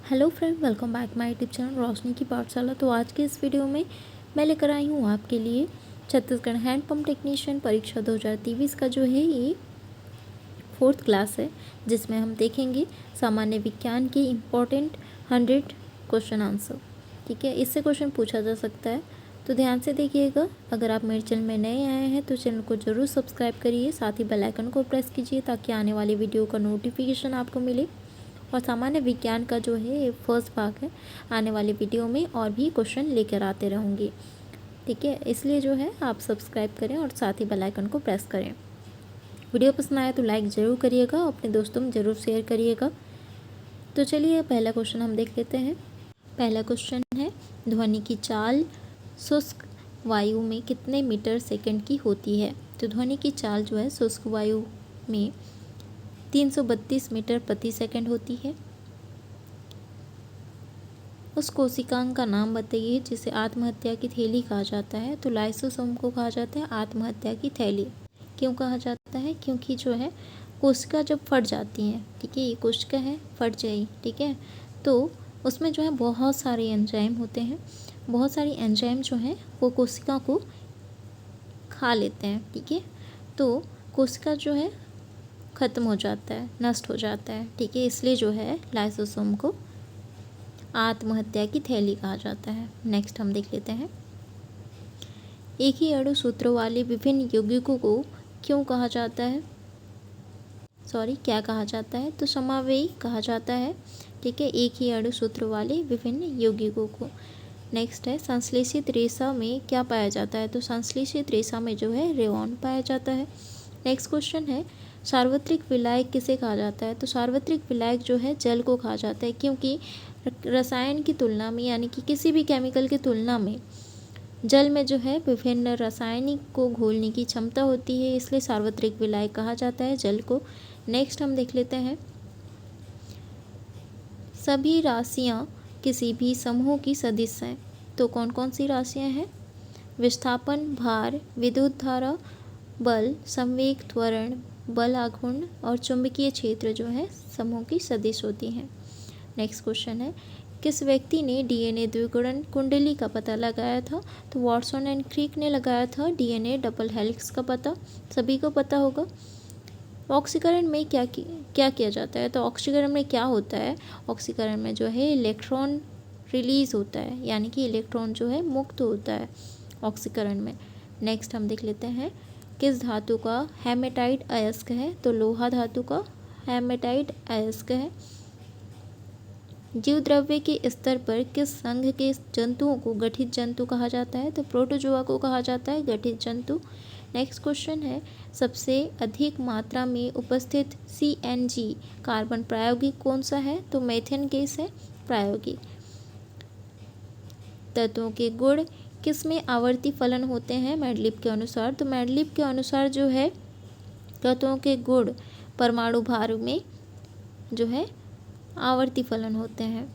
Hello friend, welcome back my YouTube channel Roshni की पाठशाला। तो आज के इस वीडियो में मैं लेकर आई हूँ आपके लिए छत्तीसगढ़ हैंडपम्प टेक्नीशियन परीक्षा 2023 का जो है ये 4th क्लास है, जिसमें हम देखेंगे सामान्य विज्ञान के इम्पोर्टेंट 100 क्वेश्चन आंसर। ठीक है, इससे क्वेश्चन पूछा जा सकता है, तो ध्यान से देखिएगा। अगर आप मेरे चैनल में नए आए हैं तो चैनल को ज़रूर सब्सक्राइब करिए, साथ ही बेल आइकन को प्रेस कीजिए ताकि आने वाले वीडियो का नोटिफिकेशन आपको मिले। और सामान्य विज्ञान का जो है ये फर्स्ट भाग है, आने वाले वीडियो में और भी क्वेश्चन लेकर आते रहूँगी। ठीक है, इसलिए जो है आप सब्सक्राइब करें और साथ ही बेल आइकन को प्रेस करें। वीडियो पसंद आए तो लाइक ज़रूर करिएगा, अपने दोस्तों में ज़रूर शेयर करिएगा। तो चलिए पहला क्वेश्चन हम देख लेते हैं। पहला क्वेश्चन है, ध्वनि की चाल शुष्क वायु में कितने मीटर सेकंड की होती है? तो ध्वनि की चाल जो है शुष्क वायु में 332 मीटर प्रति सेकंड होती है। उस कोशिकांग का नाम बताइए जिसे आत्महत्या की थैली कहा जाता है। तो लाइसोसोम को कहा जाता है आत्महत्या की थैली। क्यों कहा जाता है? क्योंकि जो है कोशिका जब फट जाती हैं, ठीक है, ये कोशिका है फट जाई, ठीक है, तो उसमें जो है बहुत सारे एंजाइम होते हैं। बहुत सारी एंजाइम जो हैं वो कोशिका को खा लेते हैं, ठीक है, तो कोशिका जो है ख़त्म हो जाता है, नष्ट हो जाता है, ठीक है, इसलिए जो है लाइसोसोम को आत्महत्या की थैली कहा जाता है। नेक्स्ट हम देख लेते हैं, एक ही अणु सूत्रों वाले विभिन्न यौगिकों को क्यों कहा जाता है? क्या कहा जाता है? तो समावेयी कहा जाता है, ठीक है, एक ही अणु सूत्रों वाले विभिन्न यौगिकों को। नेक्स्ट है, संश्लेषित रेशा में क्या पाया जाता है? तो संश्लेषित रेशा में जो है रेयॉन पाया जाता है। नेक्स्ट क्वेश्चन है, सार्वत्रिक विलायक किसे कहा जाता है? तो सार्वत्रिक विलायक जो है जल को कहा जाता है, क्योंकि रसायन की तुलना में, यानी कि किसी भी केमिकल की तुलना में जल में जो है विभिन्न रासायनिक को घोलने की क्षमता होती है, इसलिए सार्वत्रिक विलायक कहा जाता है जल को। नेक्स्ट हम देख लेते हैं, सभी राशियाँ किसी भी समूह की सदिश हैं। तो कौन कौन सी राशियाँ हैं? विस्थापन, भार, विद्युत धारा, बल, संवेग, त्वरण, बल आघूर्ण और चुंबकीय क्षेत्र जो है समूह की सदिश होती हैं। नेक्स्ट क्वेश्चन है, किस व्यक्ति ने डीएनए द्विगुणन कुंडली का पता लगाया था? तो वॉटसन एंड क्रिक ने लगाया था डीएनए डबल हेलिक्स का पता, सभी को पता होगा। ऑक्सीकरण में क्या किया जाता है? तो ऑक्सीकरण में क्या होता है? ऑक्सीकरण में जो है इलेक्ट्रॉन रिलीज होता है, यानी कि इलेक्ट्रॉन जो है मुक्त होता है ऑक्सीकरण में। नेक्स्ट हम देख लेते हैं, किस धातु का हेमेटाइट अयस्क है? तो लोहा धातु का हेमेटाइट अयस्क है। जीव द्रव्य के स्तर पर किस संघ के जंतुओं को गठित जंतु कहा जाता है? तो प्रोटोजोआ को कहा जाता है गठित जंतु। नेक्स्ट क्वेश्चन है, सबसे अधिक मात्रा में उपस्थित CNG कार्बन प्रायोगिक कौन सा है? तो मेथेन गैस है प्रायोगिक। तत्वों के गुण किस में आवर्ती फलन होते हैं मैडलिब के अनुसार? तो मैडलिब के अनुसार जो है तत्वों के गुण परमाणु भार में जो है आवर्ती फलन होते हैं।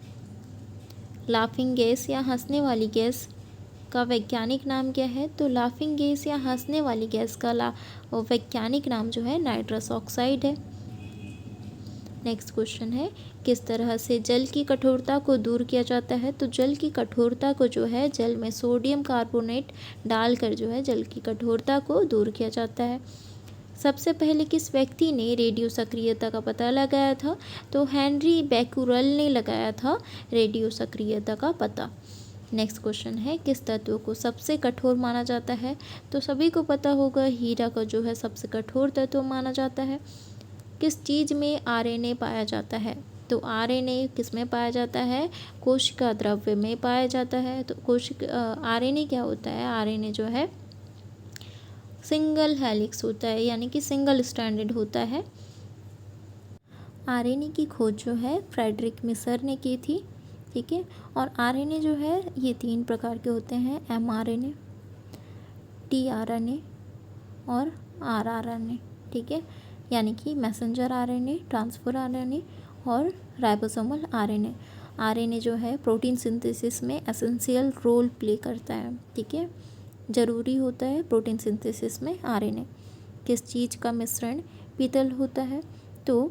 लाफिंग गैस या हंसने वाली गैस का वैज्ञानिक नाम क्या है? तो लाफिंग गैस या हंसने वाली गैस का वैज्ञानिक नाम जो है नाइट्रस ऑक्साइड है। नेक्स्ट क्वेश्चन है, किस तरह से जल की कठोरता को दूर किया जाता है? तो जल की कठोरता को जो है जल में सोडियम कार्बोनेट डालकर जो है जल की कठोरता को दूर किया जाता है। सबसे पहले किस व्यक्ति ने रेडियो सक्रियता का पता लगाया था? तो हेनरी बैकुरल ने लगाया था रेडियो सक्रियता का पता। नेक्स्ट क्वेश्चन है, किस तत्व को सबसे कठोर माना जाता है? तो सभी को पता होगा हीरा का जो है सबसे कठोर तत्व माना जाता है। किस चीज़ में RNA पाया जाता है? तो RNA किस में पाया जाता है? कोशिका द्रव्य में पाया जाता है। तो RNA क्या होता है? RNA जो है सिंगल हेलिक्स होता है, यानी कि सिंगल स्ट्रैंडेड होता है। RNA की खोज जो है फ्रेडरिक मिसर ने की थी, ठीक है, और RNA जो है ये 3 प्रकार के होते हैं, mRNA, tRNA और rRNA, ठीक है, यानी कि मैसेंजर RNA, ट्रांसफर RNA और राइबोसोमल RNA। RNA जो है प्रोटीन सिंथेसिस में एसेंशियल रोल प्ले करता है, ठीक है, ज़रूरी होता है प्रोटीन सिंथेसिस में RNA। किस चीज़ का मिश्रण पीतल होता है? तो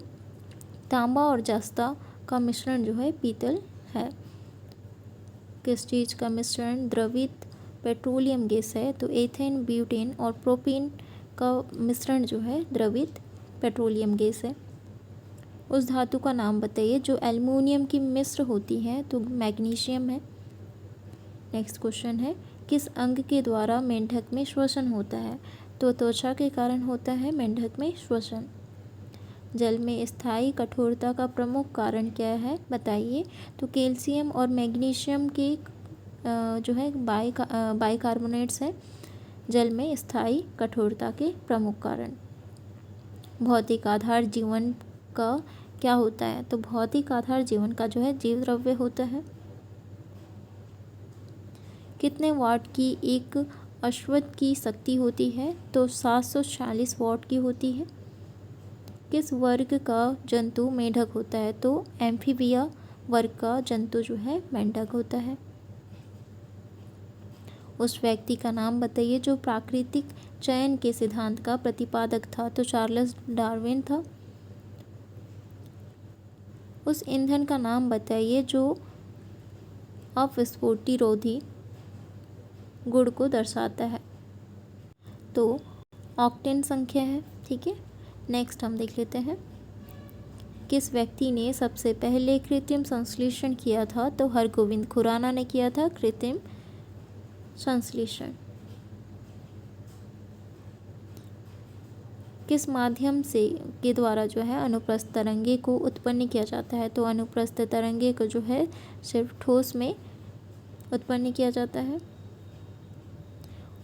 तांबा और जस्ता का मिश्रण जो है पीतल है। किस चीज़ का मिश्रण द्रवित पेट्रोलियम गैस है? तो एथेन, ब्यूटेन और प्रोपेन का मिश्रण जो है द्रवित पेट्रोलियम गैस है। उस धातु का नाम बताइए जो एल्युमिनियम की मिश्र होती है। तो मैग्नीशियम है। नेक्स्ट क्वेश्चन है, किस अंग के द्वारा मेंढक में श्वसन होता है? तो त्वचा के कारण होता है मेंढक में श्वसन। जल में स्थायी कठोरता का प्रमुख कारण क्या है बताइए? तो कैल्शियम और मैग्नीशियम के जो है बाइकार्बोनेट्स हैं जल में स्थायी कठोरता के प्रमुख कारण। भौतिक आधार जीवन का क्या होता है? तो भौतिक आधार जीवन का जो है जीव द्रव्य होता है। कितने वाट की एक अश्वत्थ की शक्ति होती है? तो 740 वाट की होती है। किस वर्ग का जंतु मेंढक होता है? तो एम्फीबिया वर्ग का जंतु जो है मेंढक होता है। उस व्यक्ति का नाम बताइए जो प्राकृतिक चयन के सिद्धांत का प्रतिपादक था। तो चार्ल्स डार्विन था। उस ईंधन का नाम बताइए जो अपविस्फोटरोधी गुण को दर्शाता है। तो ऑक्टेन संख्या है। ठीक है, नेक्स्ट हम देख लेते हैं, किस व्यक्ति ने सबसे पहले कृत्रिम संश्लेषण किया था? तो हरगोविंद खुराना ने किया था कृत्रिम संश्लेषण। किस माध्यम से के द्वारा जो है अनुप्रस्थ तरंगे को उत्पन्न किया जाता है? तो अनुप्रस्थ तरंगे को जो है सिर्फ ठोस में उत्पन्न किया जाता है।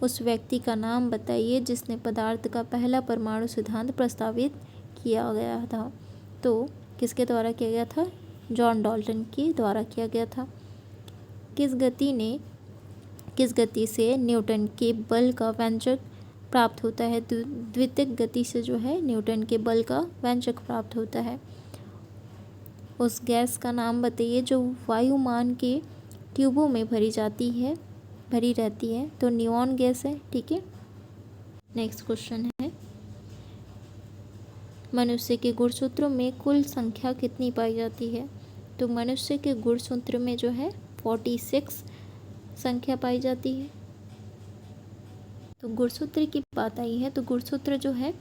उस व्यक्ति का नाम बताइए जिसने पदार्थ का पहला परमाणु सिद्धांत प्रस्तावित किया गया था। तो किसके द्वारा किया गया था? जॉन डाल्टन के द्वारा किया गया था। किस गति से न्यूटन के बल का व्यंजक प्राप्त होता है? द्वितीय गति से जो है न्यूटन के बल का व्यंजक प्राप्त होता है। उस गैस का नाम बताइए जो वायुयान के ट्यूबों में भरी रहती है। तो नियॉन गैस है। ठीक है, नेक्स्ट क्वेश्चन है, मनुष्य के गुणसूत्रों में कुल संख्या कितनी पाई जाती है? तो मनुष्य के गुणसूत्र में जो है 46 संख्या पाई जाती है। तो गुणसूत्र की बात आई है तो गुणसूत्र जो है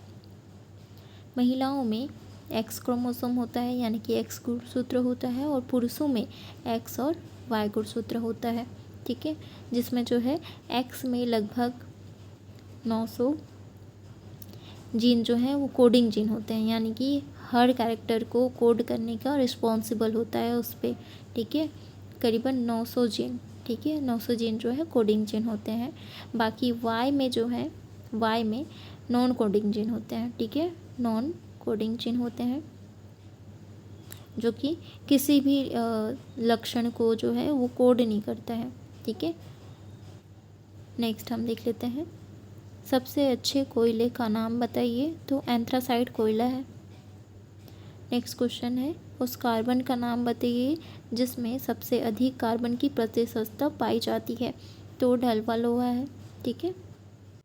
महिलाओं में एक्स क्रोमोसोम होता है, यानी कि एक्स गुणसूत्र होता है, और पुरुषों में एक्स और वाई गुणसूत्र होता है। ठीक है, जिसमें जो है एक्स में लगभग 900 जीन जो है वो कोडिंग जीन होते हैं, यानी कि हर कैरेक्टर को कोड करने का रिस्पॉन्सिबल होता है उस पर। ठीक है, करीबन 900 जीन। ठीक है, 900 जीन जो है कोडिंग जीन होते हैं। बाकी वाई में जो है वाई में नॉन कोडिंग जीन होते हैं। ठीक है, नॉन कोडिंग जीन होते हैं जो कि किसी भी लक्षण को जो है वो कोड नहीं करता है। ठीक है, नेक्स्ट हम देख लेते हैं, सबसे अच्छे कोयले का नाम बताइए? तो एंथ्रासाइट कोयला है। नेक्स्ट क्वेश्चन है, उस कार्बन का नाम बताइए जिसमें सबसे अधिक कार्बन की प्रतिशतता पाई जाती है? तो ढलवा लोहा है। ठीक है,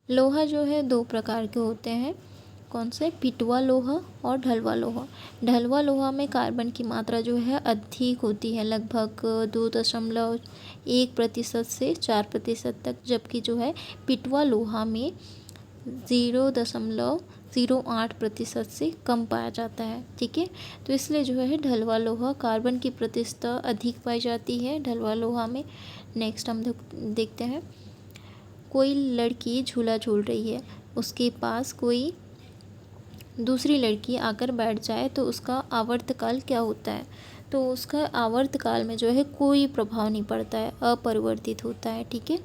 लोहा जो है दो प्रकार के होते हैं, कौन से? पिटवा लोहा और ढलवा लोहा। ढलवा लोहा में कार्बन की मात्रा जो है अधिक होती है, लगभग 2.1% से 4% तक, जबकि जो है पिटवा लोहा में 0.08% से कम पाया जाता है। ठीक है, तो इसलिए जो है ढलवा लोहा कार्बन की प्रतिशतता अधिक पाई जाती है ढलवा लोहा में। नेक्स्ट हम देखते हैं, कोई लड़की झूला झूल रही है, उसके पास कोई दूसरी लड़की आकर बैठ जाए तो उसका आवर्तकाल क्या होता है? तो उसका आवर्तकाल में जो है कोई प्रभाव नहीं पड़ता है, अपरिवर्तित होता है। ठीक है,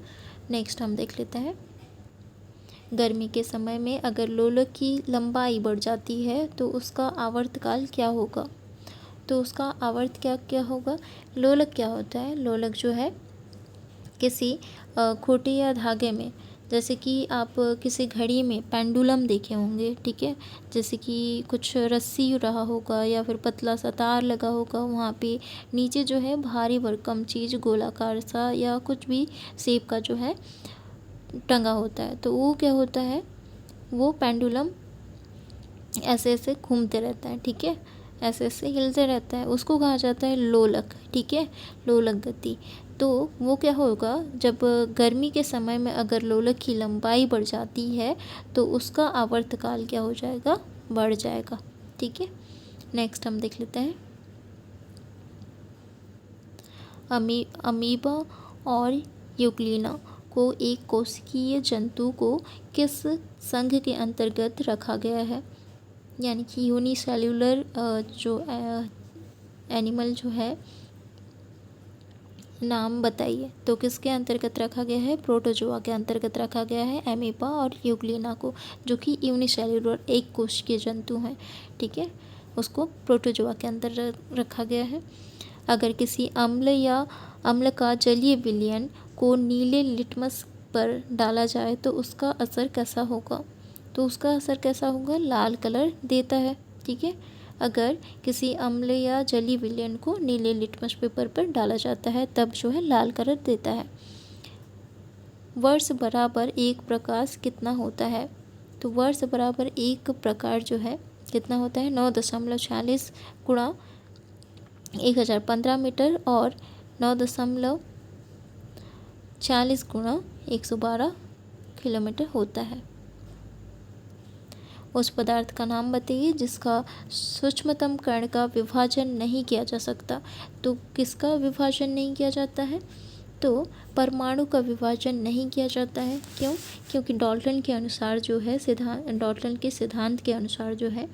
नेक्स्ट हम देख लेते हैं, गर्मी के समय में अगर लोलक की लंबाई बढ़ जाती है तो उसका आवर्तकाल क्या होगा? तो उसका आवर्त क्या होगा? लोलक क्या होता है? लोलक जो है किसी खोटे या धागे में, जैसे कि आप किसी घड़ी में पेंडुलम देखे होंगे। ठीक है, जैसे कि कुछ रस्सी रहा होगा या फिर पतला सा तार लगा होगा, वहाँ पे नीचे जो है भारी भरकम चीज़ गोलाकार सा या कुछ भी शेप का जो है टंगा होता है, तो वो क्या होता है? वो पेंडुलम ऐसे ऐसे घूमते रहता है। ठीक है, ऐसे ऐसे हिलते रहता है, उसको कहा जाता है लोलक। ठीक है, लोलक गति। तो वो क्या होगा, जब गर्मी के समय में अगर लोलक की लंबाई बढ़ जाती है तो उसका आवर्तकाल क्या हो जाएगा, बढ़ जाएगा। ठीक है, नेक्स्ट हम देख लेते हैं अमीबा और यूग्लिना को एक कोशिकीय जंतु को किस संघ के अंतर्गत रखा गया है, यानी कि यूनिसेल्युलर जो एनिमल जो है, नाम बताइए। तो किसके अंतर्गत रखा गया है, प्रोटोजोआ के अंतर्गत रखा गया है एमीबा और यूग्लिना को, जो कि यूनिसेल्युलर एक कोशिकीय जंतु हैं। ठीक है, उसको प्रोटोजोआ के अंदर रखा गया है। अगर किसी अम्ल का जलीय विलयन को नीले लिटमस पर डाला जाए तो उसका असर कैसा होगा, तो उसका असर कैसा होगा, लाल कलर देता है। ठीक है, अगर किसी अम्ल या जलीय विलयन को नीले लिटमस पेपर पर डाला जाता है तब जो है लाल कलर देता है। वर्ष बराबर एक प्रकाश कितना होता है, तो वर्ष बराबर एक प्रकार जो है कितना होता है, 9.46 गुणा 1015 मीटर और 9.40 गुणा 112 किलोमीटर होता है। उस पदार्थ का नाम बताइए जिसका सूक्ष्मतम कण का विभाजन नहीं किया जा सकता। तो किसका विभाजन नहीं किया जाता है, तो परमाणु का विभाजन नहीं किया जाता है। क्यों, क्योंकि डाल्टन के अनुसार जो है डाल्टन के सिद्धांत के अनुसार जो है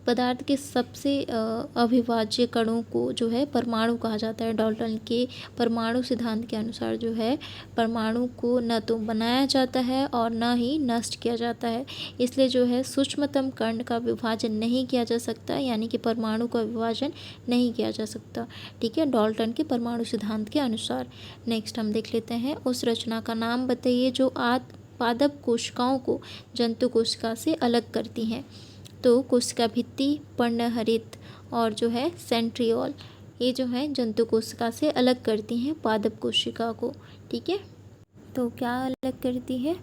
पदार्थ के सबसे अविभाज्य कणों को जो है परमाणु कहा जाता है। डाल्टन के परमाणु सिद्धांत के अनुसार जो है परमाणु को न तो बनाया जाता है और न ही नष्ट किया जाता है, इसलिए जो है सूक्ष्मतम कण का विभाजन नहीं किया जा सकता, यानी कि परमाणु का विभाजन नहीं किया जा सकता। ठीक है, डाल्टन के परमाणु सिद्धांत के अनुसार। नेक्स्ट हम देख लेते हैं, उस रचना का नाम बताइए जो पादप कोशिकाओं को जंतु कोशिका से अलग करती हैं। तो कोशिका भित्ति, पर्णहरित और जो है सेंट्रियोल, ये जो है जंतु कोशिका से अलग करती हैं पादप कोशिका को। ठीक है, तो क्या अलग करती है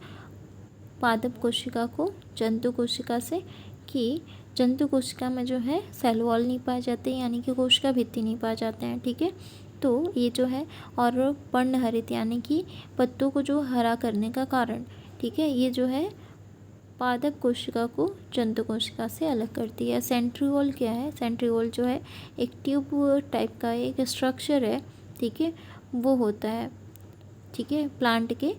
पादप कोशिका को जंतु कोशिका से, कि जंतु कोशिका में जो है सेल वॉल नहीं पाए जाते, यानी कि कोशिका भित्ति नहीं पाए जाते हैं। ठीक है, तो ये जो है, और पर्णहरित यानी कि पत्तों को जो हरा करने का कारण। ठीक है, ये जो है पादप कोशिका को जंतु कोशिका से अलग करती है। सेंट्रियोल क्या है, सेंट्रियोल जो है एक ट्यूब टाइप का एक स्ट्रक्चर है। ठीक है, वो होता है, ठीक है, प्लांट के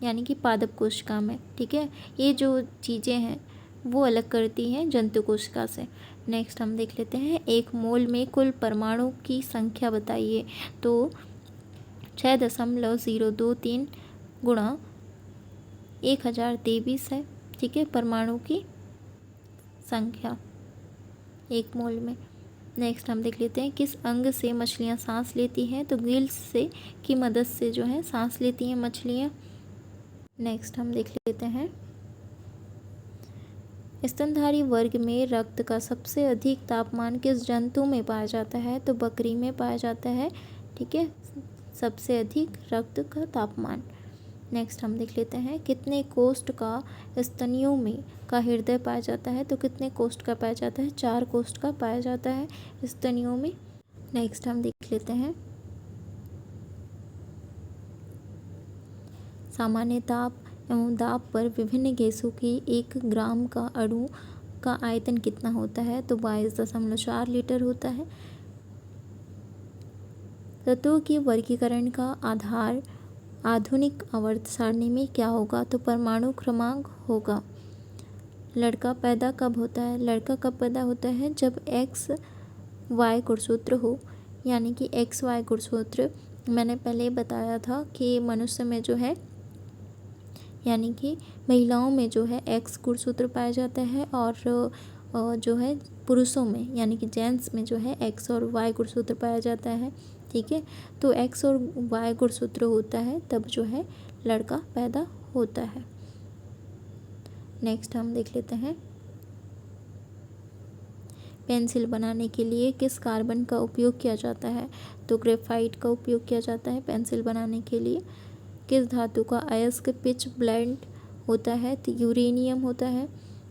यानी कि पादप कोशिका में। ठीक है, ये जो चीज़ें हैं वो अलग करती हैं जंतु कोशिका से। नेक्स्ट हम देख लेते हैं, एक मोल में कुल परमाणु की संख्या बताइए। तो 6.023 गुणा 1023 है। ठीक है, परमाणु की संख्या एक मोल में। नेक्स्ट हम देख लेते हैं, किस अंग से मछलियां सांस लेती हैं। तो गिल्स से की मदद से जो है सांस लेती हैं मछलियां। नेक्स्ट हम देख लेते हैं, स्तनधारी वर्ग में रक्त का सबसे अधिक तापमान किस जंतु में पाया जाता है। तो बकरी में पाया जाता है। ठीक है, सबसे अधिक रक्त का तापमान। नेक्स्ट हम देख लेते हैं, कितने कोष्ठ का स्तनियों में का हृदय पाया जाता है। तो कितने कोष्ठ का पाया जाता है, 4 कोष्ठ का पाया जाता है स्तनियों में। नेक्स्ट हम देख लेते हैं, सामान्य ताप एवं दाब पर विभिन्न गैसों की 1 ग्राम का अणु का आयतन कितना होता है। तो 22.4 लीटर होता है। तत्वों के वर्गीकरण का आधार आधुनिक आवर्त सारणी में क्या होगा। तो परमाणु क्रमांक होगा। लड़का पैदा कब होता है, लड़का कब पैदा होता है, जब XY गुणसूत्र हो, यानी कि XY गुणसूत्र मैंने पहले बताया था कि मनुष्य में जो है, यानी कि महिलाओं में जो है X गुणसूत्र पाया जाता है और जो है पुरुषों में यानी कि जेंट्स में जो है X और Y गुणसूत्र पाया जाता है। ठीक है, तो X और Y गुणसूत्र होता है तब जो है लड़का पैदा होता है। नेक्स्ट हम देख लेते हैं, पेंसिल बनाने के लिए किस कार्बन का उपयोग किया जाता है। तो ग्रेफाइट का उपयोग किया जाता है पेंसिल बनाने के लिए। किस धातु का अयस्क पिच ब्लेंड होता है। तो यूरेनियम होता है।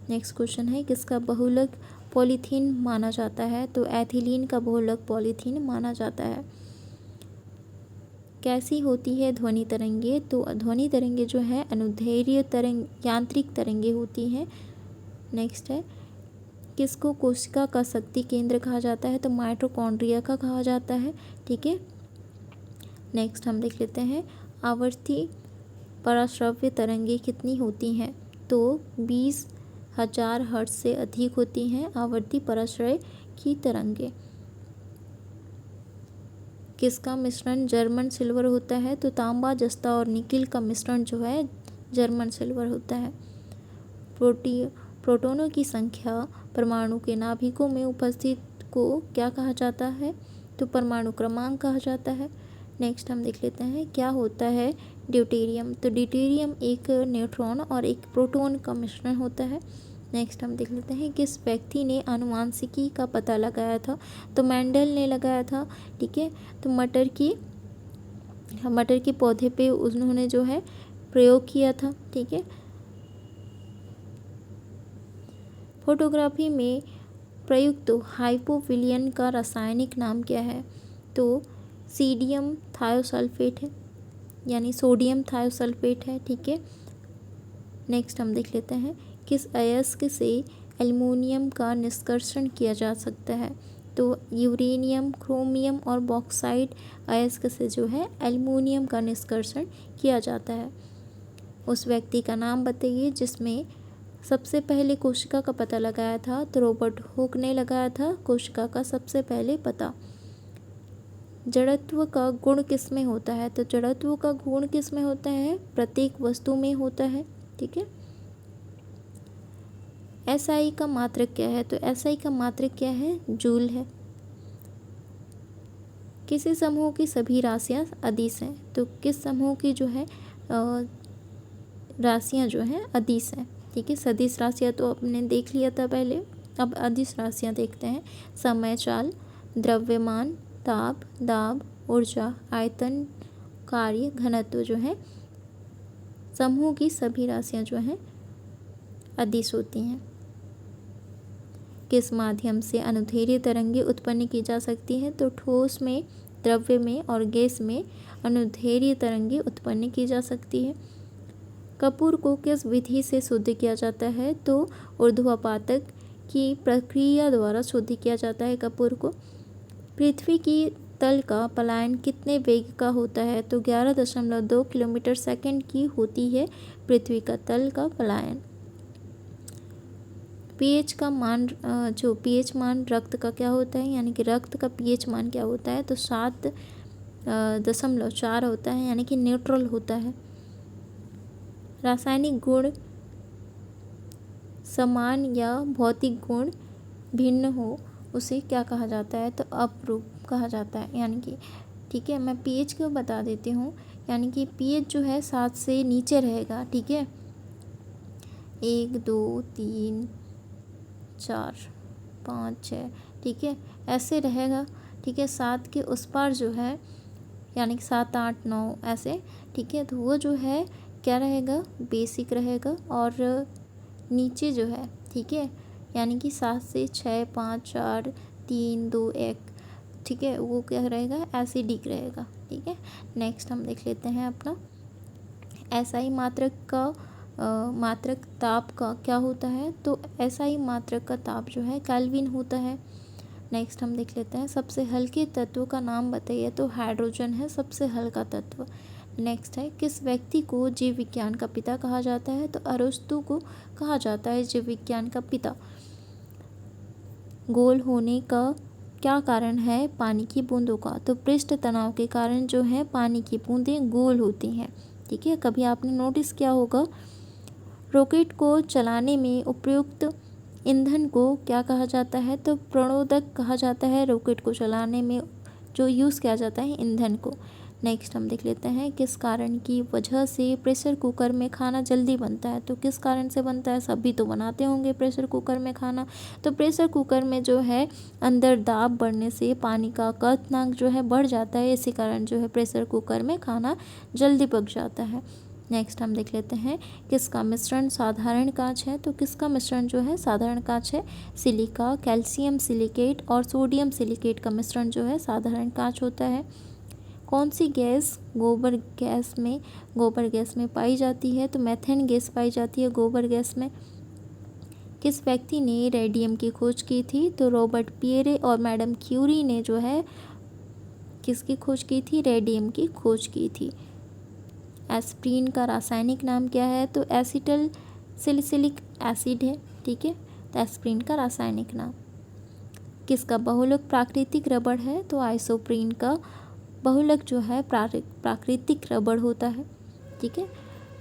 नेक्स्ट क्वेश्चन है, किसका बहुलक पॉलीथीन माना जाता है? तो एथिलीन का बहुलक पॉलीथीन माना जाता है। कैसी होती है ध्वनि तरंगे? तो ध्वनि तरंगे जो है अनुदैर्ध्य तरंग यांत्रिक तरंगे होती हैं। नेक्स्ट है, किसको कोशिका का शक्ति केंद्र कहा जाता है? तो माइटोकॉन्ड्रिया का कहा जाता है। ठीक है, नेक्स्ट हम देख लेते हैं, आवर्ती पराश्रव्य तरंगे कितनी होती हैं? तो 20,000 हर्ट्ज से अधिक होती हैं आवर्ती पराश्रय की तरंगे। किसका मिश्रण जर्मन सिल्वर होता है? तो तांबा, जस्ता और निकिल का मिश्रण जो है जर्मन सिल्वर होता है। प्रोटॉनों की संख्या परमाणु के नाभिकों में उपस्थित को क्या कहा जाता है? तो परमाणु क्रमांक कहा जाता है। नेक्स्ट हम देख लेते हैं, क्या होता है ड्यूटेरियम? तो ड्यूटेरियम एक न्यूट्रॉन और एक प्रोटॉन का मिश्रण होता है। नेक्स्ट हम देख लेते हैं, किस व्यक्ति ने आनुवांशिकी का पता लगाया था? तो मेंडल ने लगाया था। ठीक है, तो मटर के पौधे पे उन्होंने जो है प्रयोग किया था। ठीक है, फोटोग्राफी में प्रयुक्त हाइपोविलियन का रासायनिक नाम क्या है? तो सोडियम थायोसल्फेट है, यानी सोडियम थायोसल्फेट है। ठीक है, नेक्स्ट हम देख लेते हैं, किस अयस्क से एल्युमिनियम का निष्कर्षण किया जा सकता है? तो यूरेनियम, क्रोमियम और बॉक्साइट अयस्क से जो है एल्युमिनियम का निष्कर्षण किया जाता है। उस व्यक्ति का नाम बताइए जिसमें सबसे पहले कोशिका का पता लगाया था? तो रॉबर्ट हुक ने लगाया था कोशिका का सबसे पहले पता। जड़त्व का गुण किस में होता है? तो जड़त्व का गुण किस में होता है? प्रत्येक वस्तु में होता है। ठीक है, SI का मात्रक क्या है? तो SI का मात्रक क्या है? जूल है। किसी समूह की सभी राशियां अदिश हैं? तो किस समूह की जो है राशियां जो हैं अदिश हैं? ठीक है, सदिश राशियां तो आपने देख लिया था पहले, अब अदिश राशियां देखते हैं। समय चाल, द्रव्यमान, ताप, दाब, ऊर्जा, आयतन, कार्य, घनत्व जो है समूह की सभी राशियां जो हैं अदिश होती हैं। किस माध्यम से अनुदैर्ध्य तरंगे उत्पन्न की जा सकती हैं? तो ठोस में, द्रव्य में और गैस में अनुदैर्ध्य तरंगे उत्पन्न की जा सकती है। कपूर को किस विधि से शुद्ध किया जाता है? तो ऊर्ध्वपातक की प्रक्रिया द्वारा शुद्ध किया जाता है कपूर को। पृथ्वी की तल का पलायन कितने वेग का होता है? तो 11.2 किलोमीटर सेकंड की होती है पृथ्वी का तल का पलायन। पीएच का मान जो पीएच मान रक्त का क्या होता है, यानी कि रक्त का पीएच मान क्या होता है? तो 7.4 होता है, यानी कि न्यूट्रल होता है। रासायनिक गुण समान या भौतिक गुण भिन्न हो उसे क्या कहा जाता है? तो अपरूप कहा जाता है, यानी कि ठीक है, मैं पीएच को बता देती हूँ, यानी कि पीएच जो है 7 से नीचे रहेगा। ठीक है, 1 2 3 4 5 6, ठीक है, ऐसे रहेगा। ठीक है, 7 के उस पार जो है यानी कि 7 8 9 ऐसे। ठीक है, तो वो जो है क्या रहेगा? बेसिक रहेगा। और नीचे जो है, ठीक है, यानी कि 7 से 6 5 4 3 2 1, ठीक है, वो क्या रहेगा? एसिडिक रहेगा। ठीक है, नेक्स्ट हम देख लेते हैं अपना SI मात्रक का मात्रक ताप का क्या होता है? तो SI मात्रक का ताप जो है केल्विन होता है। नेक्स्ट हम देख लेते हैं, सबसे हल्के तत्व का नाम बताइए। तो हाइड्रोजन है सबसे हल्का तत्व। नेक्स्ट है, किस व्यक्ति को जीव विज्ञान का पिता कहा जाता है? तो अरस्तु को कहा जाता है जीव विज्ञान का पिता। गोल होने का क्या कारण है पानी की बूंदों का? तो पृष्ठ तनाव के कारण जो है पानी की बूंदें गोल होती हैं। ठीक है, कभी आपने नोटिस किया होगा। रॉकेट को चलाने में उपयुक्त ईंधन को क्या कहा जाता है? तो प्रणोदक कहा जाता है रॉकेट को चलाने में जो यूज़ किया जाता है ईंधन को। नेक्स्ट हम देख लेते हैं, किस कारण की वजह से प्रेशर कुकर में खाना जल्दी बनता है? तो किस कारण से बनता है? सभी तो बनाते होंगे प्रेशर कुकर में खाना। तो प्रेशर कुकर में जो है अंदर दाब बढ़ने से पानी का क्वथनांक जो है बढ़ जाता है, इसी कारण जो है प्रेशर कुकर में खाना जल्दी पक जाता है। नेक्स्ट हम देख लेते हैं किसका मिश्रण साधारण कांच है। तो किसका मिश्रण जो है साधारण कांच है, सिलिका, कैल्शियम सिलिकेट और सोडियम सिलिकेट का मिश्रण जो है साधारण कांच होता है। कौन सी गैस गोबर गैस में पाई जाती है। तो मेथेन गैस पाई जाती है गोबर गैस में। किस व्यक्ति ने रेडियम की खोज की थी। तो रॉबर्ट पियरे और मैडम क्यूरी ने जो है किसकी खोज की थी, रेडियम की खोज की थी। एस्प्रीन का रासायनिक नाम क्या है। तो एसिटल सैलिसिलिक एसिड है, ठीक है। तो एस्प्रीन का रासायनिक नाम। किसका बहुलक प्राकृतिक रबड़ है। तो आइसोप्रीन का बहुलक जो है प्राकृतिक रबड़ होता है, ठीक है।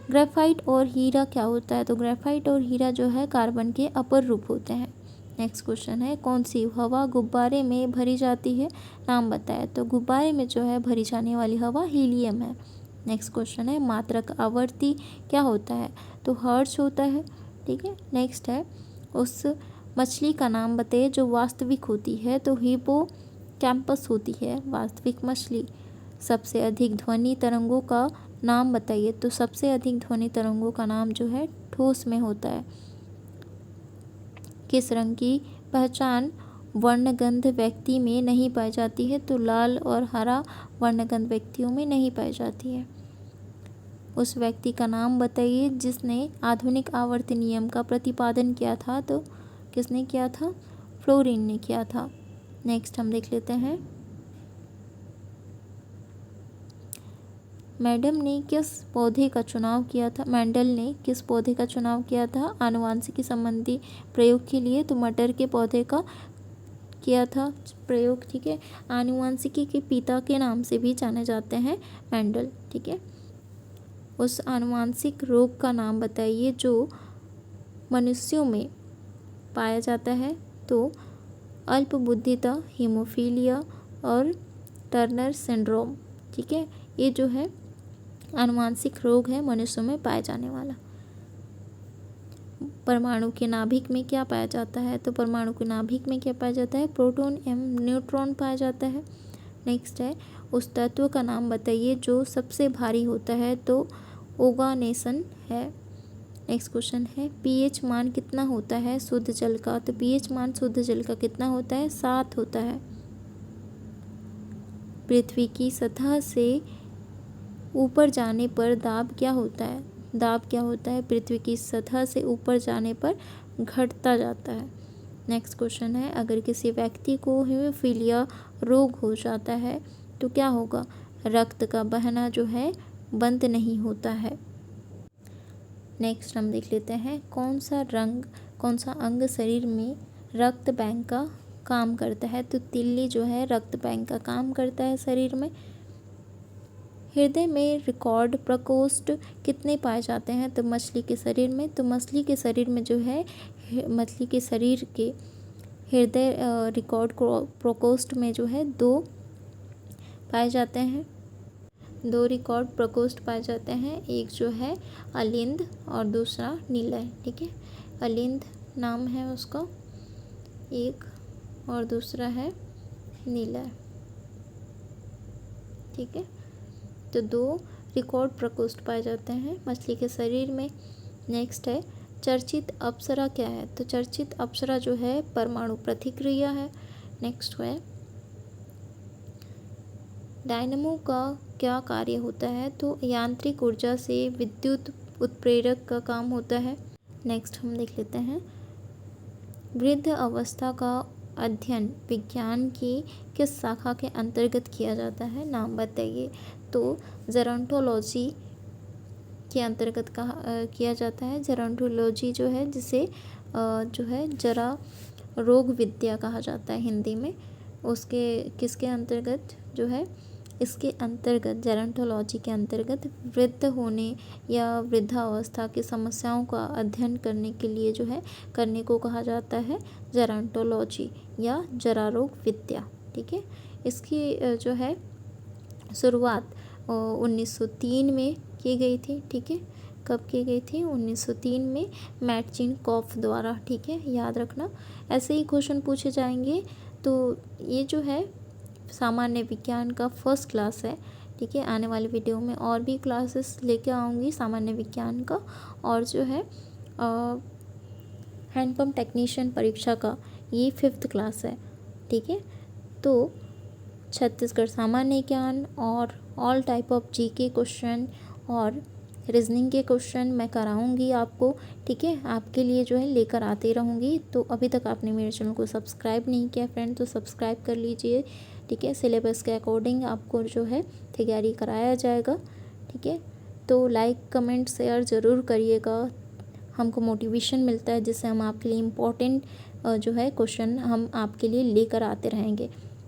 ग्रेफाइट और हीरा क्या होता है। तो ग्रेफाइट और हीरा जो है कार्बन के अपर रूप होते हैं। नेक्स्ट क्वेश्चन है कौन सी हवा गुब्बारे में भरी जाती है, नाम बताए। तो गुब्बारे में जो है भरी जाने वाली हवा हीलियम है। नेक्स्ट क्वेश्चन है मात्रक आवर्ती क्या होता है। तो हर्ट्ज होता है, ठीक है। नेक्स्ट है उस मछली का नाम बताइए जो वास्तविक होती है। तो हिप्पोकैम्पस होती है वास्तविक मछली। सबसे अधिक ध्वनि तरंगों का नाम बताइए। तो सबसे अधिक ध्वनि तरंगों का नाम जो है ठोस में होता है। किस रंग की पहचान वर्णगंध व्यक्ति में नहीं पाई जाती है। तो लाल और हरा वर्णगंध व्यक्तियों में नहीं पाई जाती है। उस व्यक्ति का नाम बताइए जिसने आधुनिक आवर्त नियम का प्रतिपादन किया था। तो किसने किया था, फ्लोरीन ने किया था। नेक्स्ट हम देख लेते हैं मेंडल ने किस पौधे का चुनाव किया था आनुवांशिकी संबंधी प्रयोग के लिए। तो मटर के पौधे का किया था प्रयोग, ठीक है। आनुवांशिकी के पिता के नाम से भी जाने जाते हैं मेंडल, ठीक है। उस आनुवांशिक रोग का नाम बताइए जो मनुष्यों में पाया जाता है। तो अल्पबुद्धिता, हीमोफीलिया और टर्नर सिंड्रोम, ठीक है। ये जो है आनुवांशिक रोग है मनुष्यों में पाया जाने वाला। परमाणु के नाभिक में क्या पाया जाता है। तो परमाणु के नाभिक में क्या पाया जाता है, प्रोटॉन एवं न्यूट्रॉन पाया जाता है। नेक्स्ट है उस तत्व का नाम बताइए जो सबसे भारी होता है। तो ओगानेसन है। नेक्स्ट क्वेश्चन है पीएच मान कितना होता है शुद्ध जल का। तो पीएच मान शुद्ध जल का कितना होता है, 7 होता है। पृथ्वी की सतह से ऊपर जाने पर दाब क्या होता है, पृथ्वी की सतह से ऊपर जाने पर घटता जाता है। नेक्स्ट क्वेश्चन है अगर किसी व्यक्ति को हीमोफीलिया रोग हो जाता है तो क्या होगा, रक्त का बहना जो है बंद नहीं होता है। नेक्स्ट हम देख लेते हैं कौन सा अंग शरीर में रक्त बैंक का काम करता है। तो तिल्ली जो है रक्त बैंक का काम करता है शरीर में। हृदय में रिकॉर्ड प्रकोष्ठ कितने पाए जाते हैं। तो मछली के शरीर में। तो मछली के शरीर में जो है मछली के शरीर के हृदय रिकॉर्ड प्रकोष्ठ में जो है 2 पाए जाते हैं। 2 रिकॉर्ड प्रकोष्ठ पाए जाते हैं। एक जो है अलिंद और दूसरा नीलय, ठीक है। अलिंद नाम है उसका एक और दूसरा है नीलय, ठीक है। तो 2 रिकॉर्ड प्रकोष्ठ पाए जाते हैं मछली के शरीर में। नेक्स्ट है चर्चित अप्सरा क्या है। तो चर्चित अप्सरा जो है परमाणु प्रतिक्रिया है। नेक्स्ट है डायनमो का क्या कार्य होता है। तो यांत्रिक ऊर्जा से विद्युत उत्प्रेरक का काम होता है। नेक्स्ट हम देख लेते हैं वृद्ध अवस्था का अध्ययन विज्ञान की किस शाखा के अंतर्गत किया जाता है, नाम बताइए। तो जेरोंटोलॉजी के अंतर्गत किया जाता है। जेरोंटोलॉजी जो है जिसे जो है जरा रोग विद्या कहा जाता है हिंदी में, उसके किसके अंतर्गत जो है इसके अंतर्गत जेरोंटोलॉजी के अंतर्गत वृद्ध होने या वृद्धावस्था की समस्याओं का अध्ययन करने के लिए जो है करने को कहा जाता है जेरोंटोलॉजी या जरा रोग विद्या, ठीक है। इसकी जो है शुरुआत 1903 में की गई थी, ठीक है। कब की गई थी, 1903 में मैटचिनकॉफ द्वारा, ठीक है, याद रखना। ऐसे ही क्वेश्चन पूछे जाएंगे। तो ये जो है सामान्य विज्ञान का फर्स्ट क्लास है, ठीक है। आने वाले वीडियो में और भी क्लासेस लेके आऊँगी सामान्य विज्ञान का, और जो है हैंडपम्प टेक्नीशियन परीक्षा का, ये 5th क्लास है, ठीक है। तो छत्तीसगढ़ सामान्य ज्ञान और all type of GK question और रीजनिंग के क्वेश्चन मैं कराऊंगी आपको, ठीक है। आपके लिए जो है लेकर आते रहूँगी। तो अभी तक आपने मेरे चैनल को सब्सक्राइब नहीं किया फ्रेंड, तो सब्सक्राइब कर लीजिए, ठीक है। सिलेबस के अकॉर्डिंग आपको जो है तैयारी कराया जाएगा, ठीक है। तो लाइक कमेंट शेयर ज़रूर करिएगा, हमको मोटिवेशन मिलता है, जिससे हम आपके लिए इम्पोर्टेंट जो है क्वेश्चन हम आपके लिए लेकर आते रहेंगे,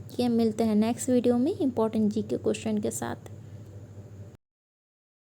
ठीक है। मिलते हैं नेक्स्ट वीडियो में इम्पोर्टेंट जीके क्वेश्चन के साथ।